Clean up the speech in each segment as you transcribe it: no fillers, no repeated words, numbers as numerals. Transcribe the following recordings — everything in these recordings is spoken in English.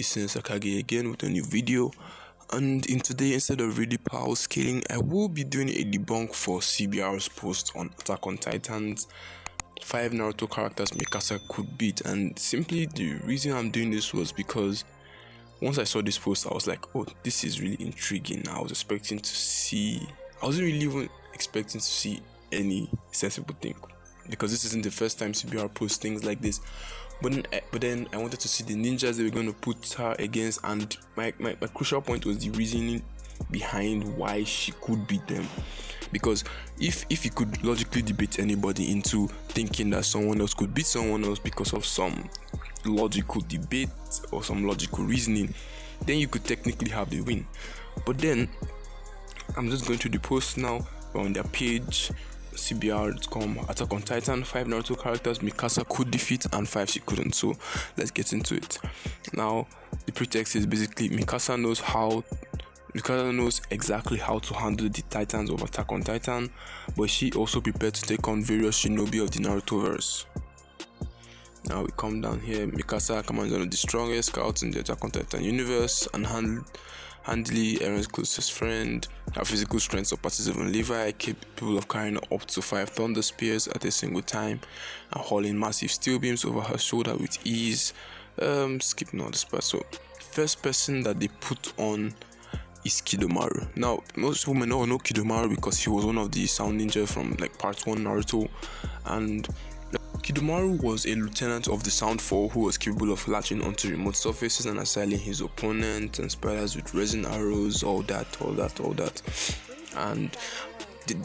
It's AKAGI again with a new video, and in today, instead of really power scaling, I will be doing a debunk for CBR's post on Attack on Titan's 5 Naruto characters Mikasa could beat. And simply the reason I'm doing this was because once I saw this post, I was like, oh, this is really intriguing. I wasn't really even expecting to see any sensible thing, because this isn't the first time CBR posts things like this. But then I wanted to see the ninjas they were going to put her against, and my crucial point was the reasoning behind why she could beat them. Because if you could logically debate anybody into thinking that someone else could beat someone else because of some logical debate or some logical reasoning, then you could technically have the win. But then I'm just going to the post now on their page, CBR.com, Attack on Titan, 5 Naruto characters Mikasa could defeat and 5 she couldn't. So let's get into it. Now the pretext is basically Mikasa knows exactly how to handle the Titans of Attack on Titan, but she also prepared to take on various shinobi of the Narutoverse. Now we come down here. Mikasa Ackerman is one of the strongest scouts in the Attack on Titan universe and handily Eren's closest friend. Her physical strength surpasses even Levi, capable of carrying up to 5 thunder spears at a single time and hauling massive steel beams over her shoulder with ease. Skipping all this part. So first person that they put on is Kidamaru. Now most women all know Kidamaru because he was one of the sound ninja from like part 1 Naruto, and Kidamaru was a lieutenant of the Sound 4 who was capable of latching onto remote surfaces and assailing his opponent and spiders with resin arrows, all that. And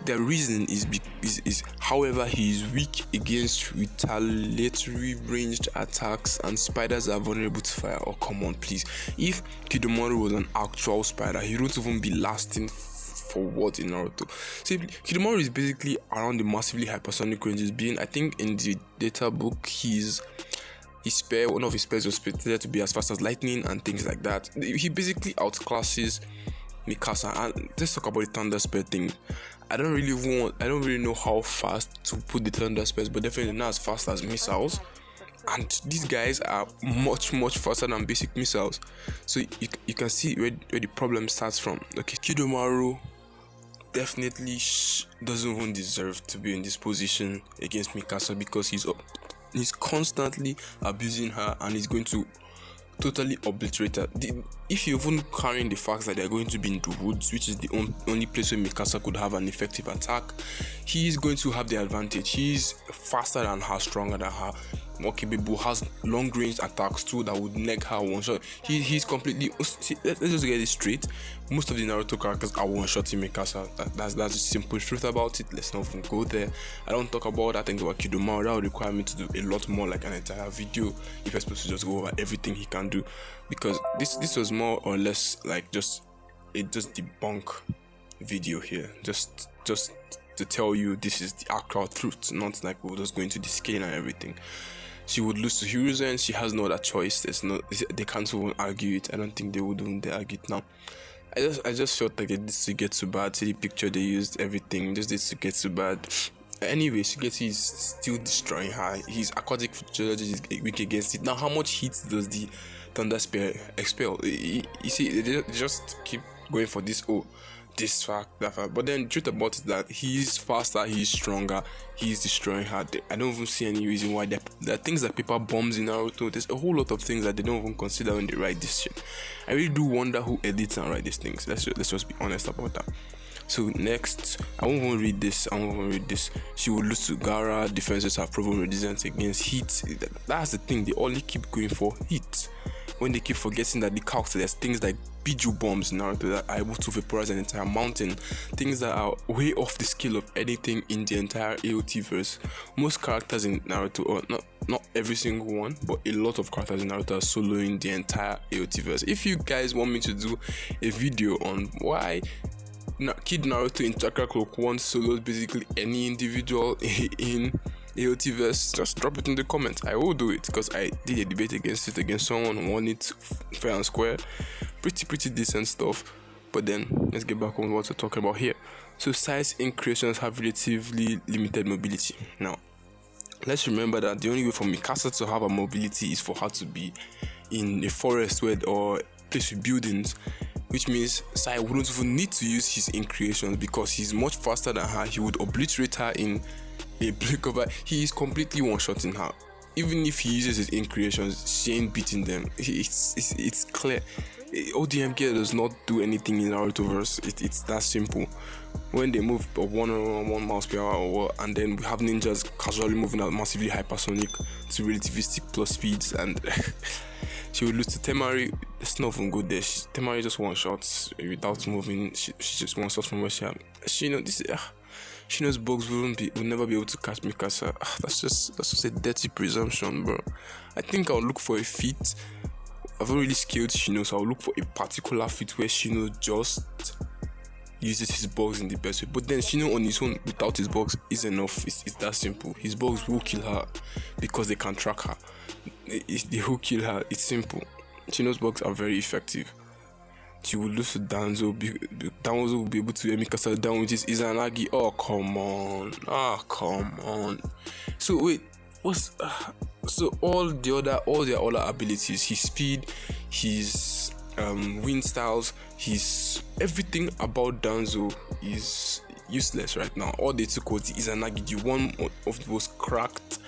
the reason is however, he is weak against retaliatory ranged attacks, and spiders are vulnerable to fire. Oh, come on, please. If Kidamaru was an actual spider, he wouldn't even be lasting for what in Naruto. See, Kidamaru is basically around the massively hypersonic ranges, being, I think in the data book, one of his spears was predicted to be as fast as lightning and things like that. He basically outclasses Mikasa. And let's talk about the thunder spear thing. I don't really know how fast to put the thunder spears, but definitely not as fast as missiles. And these guys are much faster than basic missiles. So you can see where the problem starts from. Okay, Kidamaru definitely doesn't even deserve to be in this position against Mikasa, because he's constantly abusing her and he's going to totally obliterate her. If you're even carrying the fact that they're going to be in the woods, which is the only place where Mikasa could have an effective attack, he's going to have the advantage. He's faster than her, stronger than her, more capable, has long range attacks too that would neg her one shot. He's completely. Let's just get it straight. Most of the Naruto characters are one shotting Mikasa. That's the simple truth about it. Let's not even go there. I don't talk about that thing about Kidamaru. That would require me to do a lot more, like an entire video, if I'm supposed to just go over everything he can do, because this was more or less like just debunk video here, just to tell you this is the actual truth, not like we're just going to the scale and everything. She would lose to Hiruzen. She has no other choice. They can't even argue it. I don't think they would even argue it now. I just felt like it needs to get too bad. See the picture they used, everything just needs to get too bad. Anyway, Shigeti is still destroying her. His aquatic physiology is weak against it. Now, how much heat does the thunder spear expel? You see, they just keep going for this. Oh, this fact, that fact. But then the truth about it is that he's faster, he's stronger, he's destroying her. I don't even see any reason why there are things like paper bombs in Naruto. There's a whole lot of things that they don't even consider when they write this shit. I really do wonder who edits and write these things. Let's just be honest about that. So next, I won't even read this. She will lose to Gaara. Defenses have proven resistance against heat. That's the thing. They only keep going for heat, when they keep forgetting that the calcs, there's things like Biju bombs in Naruto that are able to vaporize an entire mountain, things that are way off the scale of anything in the entire AOT verse. Most characters in Naruto, or not every single one, but a lot of characters in Naruto are soloing the entire AOT verse. If you guys want me to do a video on why Kid Naruto in Chakra Clock 1 solos basically any individual in AOT verse, just drop it in the comments. I will do it, because I did a debate against someone who won it fair and square. Pretty decent stuff. But then let's get back on what we're talking about here. So size increases have relatively limited mobility. Now let's remember that the only way for Mikasa to have a mobility is for her to be in a forest or place with buildings, which means Sai wouldn't even need to use his creations because he's much faster than her. He would obliterate her in a blink of eye. He is completely one-shotting her. Even if he uses his creations, she ain't beating them. It's clear. ODMG does not do anything in Narutoverse. It's that simple. When they move 1 miles per hour, and then we have ninjas casually moving at massively hypersonic to relativistic plus speeds, and she would lose to Temari. It's not even good there. Temari just one shots without moving. She just one shot from where she know this. She knows bugs will never be able to catch Mikasa. That's just a dirty presumption, bro. I think I'll look for a feat. I've not really scaled Shino, so I'll look for a particular feat where Shino just uses his bugs in the best way. But then Shino on his own without his bugs is enough. It's that simple. His bugs will kill her because they can track her. They will kill her. It's simple. Shino's bugs are very effective. She will lose to Danzo. Danzo will be able to get Mikasa down with his Izanagi. Oh, come on. So wait, so all their other abilities, his speed, his wind styles, his everything about Danzo is useless right now. All they took was the Izanagi, the one of the most cracked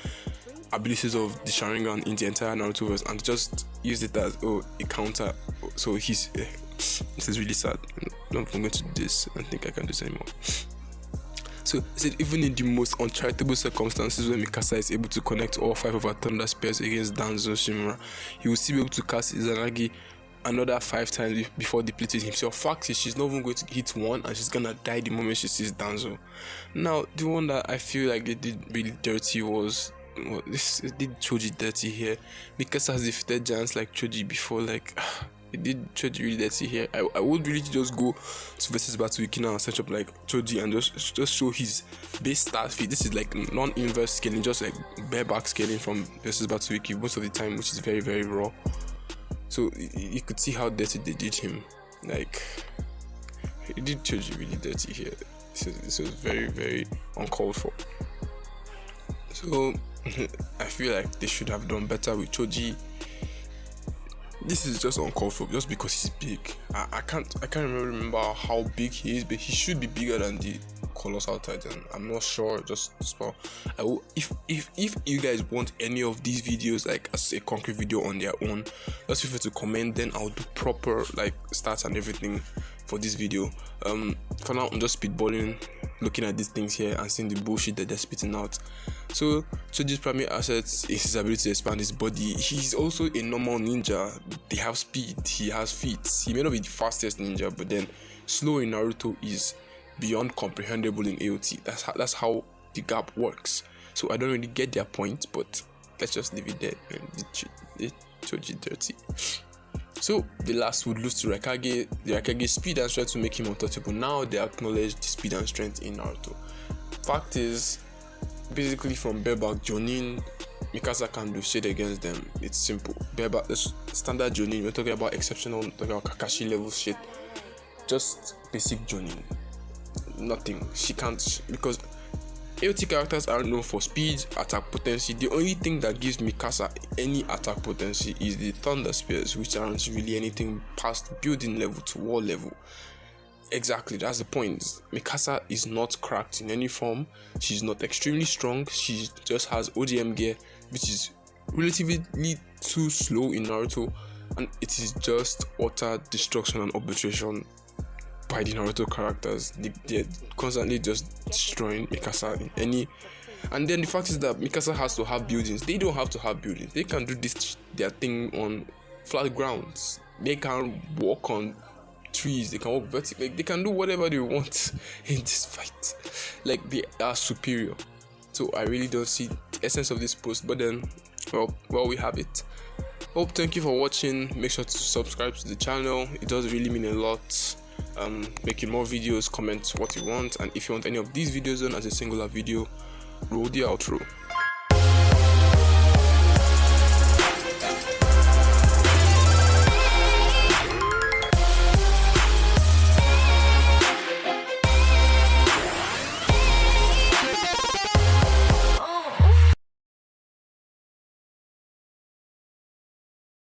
abilities of the Sharingan in the entire Narutoverse, and just used it as a counter. So he's this is really sad. I'm going to do this and think I can do this anymore. So I said, even in the most uncharitable circumstances where Mikasa is able to connect all 5 of her Thunder Spears against Danzo Shimura, he will still be able to cast Izanagi another 5 times before depleting himself. Fact is, she's not even going to hit one, and she's gonna die the moment she sees Danzo. Now, the one that I feel like they did really dirty was this. It did Choji dirty here. Mikasa has defeated giants like Choji before, like. It did Choji really dirty here. I would really just go to versus battle with Kina and search up like Choji and just show his base stat feed. This is like non-inverse scaling, just like bareback scaling from versus battle wiki most of the time, which is very, very raw. So you could see how dirty they did him. Like, it did Choji really dirty here. This was very, very uncalled for. So I feel like they should have done better with Choji. This is just uncalled for just because he's big. I can't remember how big he is, but he should be bigger than the Colossal Titan. I'm not sure. Just small. If you guys want any of these videos like as a concrete video on their own, just feel free to comment. Then I'll do proper like stats and everything for this video. For now, I'm just speedballing, looking at these things here and seeing the bullshit that they're spitting out. So Choji's primary asset is his ability to expand his body. He's also a normal ninja. They have speed, he has feet. He may not be the fastest ninja, but then slow in Naruto is beyond comprehensible in AOT. That's how the gap works. So I don't really get their point, but let's just leave it there. It Choji dirty. So the last would lose to Raikage. The Raikage speed and strength to make him untouchable. Now they acknowledge the speed and strength in Naruto. Fact is, basically from bareback Jonin, Mikasa can do shit against them. It's simple. Bareback, standard Jonin. We're talking about exceptional, talking about Kakashi level shit. Just basic Jonin. Nothing. She can't, because AOT characters are known for speed, attack potency. The only thing that gives Mikasa any attack potency is the Thunder Spears, which aren't really anything past building level to wall level. Exactly, that's the point. Mikasa is not cracked in any form. She's not extremely strong. She just has ODM gear, which is relatively too slow in Naruto, and it is just utter destruction and obliteration by the Naruto characters. They're constantly just destroying Mikasa in any. And then the fact is that Mikasa has to have buildings. They don't have to have buildings. They can do their thing on flat grounds. They can walk on trees. They can walk vertically. Like, they can do whatever they want in this fight. Like, they are superior. So I really don't see the essence of this post. But then, well, we have it. Thank you for watching. Make sure to subscribe to the channel. It does really mean a lot. Making more videos, comment what you want, and if you want any of these videos done as a singular video, roll the outro.